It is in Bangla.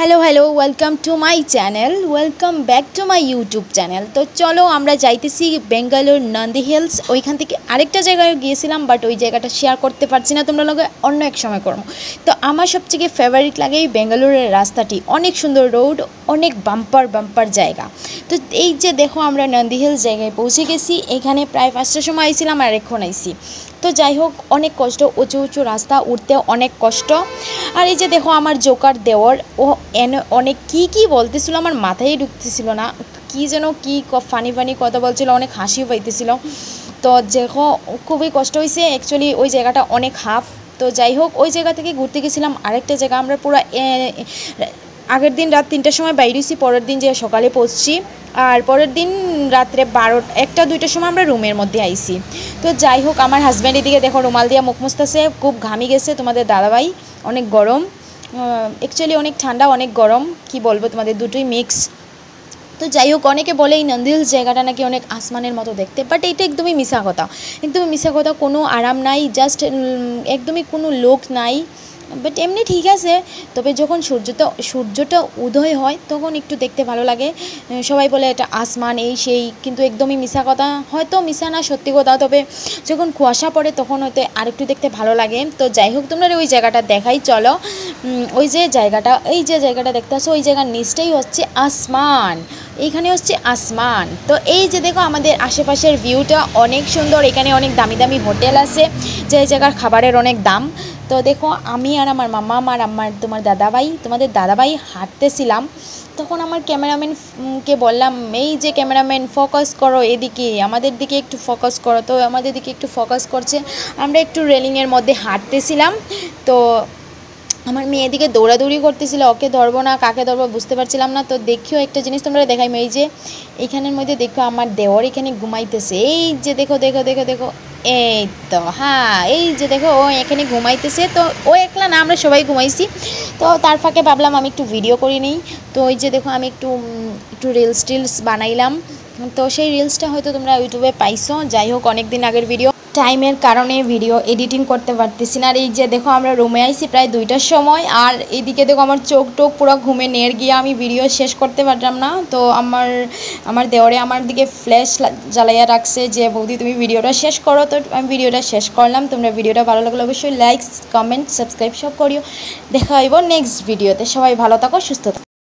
Hello hello welcome to my channel welcome back to my YouTube channel. तो चलो আমরা যাইতেছি বেঙ্গালুর নন্দী হিলস। ওইখান থেকে আরেকটা জায়গায় গিয়েছিলাম, বাট ওই জায়গাটা শেয়ার করতে পারছি না, তোমরা লগে অন্য এক সময় করব। তো আমার সবচেয়ে ফেভারিট লাগে এই বেঙ্গালুরের রাস্তাটি, অনেক সুন্দর রোড, অনেক বাম্পার বাম্পার জায়গা। তো এই যে দেখো আমরা নন্দী হিলস জায়গায় পৌঁছে গেছি। এখানে প্রায় 5টার সময় আইছিলাম আর এখন আইছি। তো যাই হোক, অনেক কষ্ট, উঁচু উঁচু রাস্তা, উঠতে অনেক কষ্ট। আর এই যে দেখো আমার জোকার দেওর, ও অনেক কি বলতেছিল, আমার মাথায় ঢুকতেছিল না, কি যেন কি ফানি ফানি কথা বলছিল, অনেক হাসিও পাইতেছিল। তো দেখো খুবই কষ্ট হয়েছে অ্যাকচুয়ালি, ওই জায়গাটা অনেক হাফ। তো যাই হোক, ওই জায়গা থেকে ঘুরতে গেছিলাম আরেকটা জায়গা। আমরা পুরো আগের দিন রাত 3টার সময় বাইরে হয়েছি, পরের দিন যে সকালে পৌঁছছি, আর পরের দিন রাত্রে 1টা-2টার সময় আমরা রুমের মধ্যে আইছি। তো যাই হোক, আমার হাজব্যান্ড এদিকে দেখো রুমাল দিয়া মুখ মুছতেছে, খুব ঘামি গেছে। তোমাদের দাদাভাই অনেক গরম, অ্যাকচুয়ালি অনেক ঠান্ডা অনেক গরম, কি বলবো তোমাদের দুটোই মিক্স। তো যাই হোক, অনেকে বলে এই নন্দী হিলস জায়গাটা নাকি অনেক আসমানের মতো দেখতে, বাট এটা একদমই মিছা কথা, একদমই মিছা কথা। কোনো আরাম নাই, জাস্ট একদমই কোনো লোক নাই, বাট এমনি ঠিক আছে। তবে যখন সূর্যটা উদয় হয় তখন একটু দেখতে ভালো লাগে। সবাই বলে এটা আসমান এই সেই, কিন্তু একদমই মিছা কথা, হয়তো মিছা না সত্যি কথা। তবে যখন কুয়াশা পড়ে তখন হয়তো আরেকটু দেখতে ভালো লাগে। তো যাই হোক, তোমরা ওই জায়গাটা দেখাই চলো। ওই যে জায়গাটা, এই যে জায়গাটা দেখতে আসো, ওই জায়গার নিচটাই হচ্ছে আসমান, এইখানে হচ্ছে আসমান। তো এই যে দেখো আমাদের আশেপাশের ভিউটা অনেক সুন্দর। এখানে অনেক দামি দামি হোটেল আছে, যে জায়গার খাবারের অনেক দাম। তো দেখো আমি আর আমার মামা আর তোমাদের দাদাভাই হাঁটতেছিলাম। তখন আমার ক্যামেরাম্যানকে বললাম, এই যে ক্যামেরাম্যান ফোকাস করো এদিকে, আমাদের দিকে একটু ফোকাস করো। তো আমাদের দিকে একটু ফোকাস করছে। আমরা একটু রেলিংয়ের মধ্যে হাঁটতেছিলাম। তো আমার মেয়ে এদিকে দৌড়াদৌড়ি করতেছিল, ওকে ধরবো না কাকে ধরবো বুঝতে পারছিলাম না। তো দেখিও একটা জিনিস তোমরা দেখাই, এই যে এইখানের মধ্যে দেখো আমার দেওর এখানে ঘুমাইতেছে। এই যে দেখো দেখো দেখো দেখো, এই তো হ্যাঁ, এই যে দেখো ও এখানে ঘুমাইতেছে। তো ও একলা না, আমরা সবাই ঘুমাইছি। তো তার ফাঁকে ভাবলাম আমি একটু ভিডিও করে নিই। তো ওই যে দেখো আমি একটু রিলস বানাইলাম। তো সেই রিলসটা হয়তো তোমরা ইউটিউবে পাইছো। যাই হোক, অনেক দিন আগের ভিডিও, টাইমের কারণে ভিডিও এডিটিং করতে পারতেছি না। আর এই যে দেখো আমরা রুমে আইছি প্রায় 2টার সময়, আর এদিকে দেখো আমার চোখ টোক পুরো ঘুমে নেড় গিয়ে আমি ভিডিও শেষ করতে পারলাম না। তো আমার দেওরে আমার দিকে ফ্ল্যাশ জ্বালাইয়া রাখছে যে বৌদি তুমি ভিডিওটা শেষ করো। তো আমি ভিডিওটা শেষ করলাম। তোমরা ভিডিওটা ভালো লাগলে অবশ্যই লাইক কমেন্ট সাবস্ক্রাইব সব করিও। দেখা হইব নেক্সট ভিডিওতে। সবাই ভালো থাকো, সুস্থ থাকো।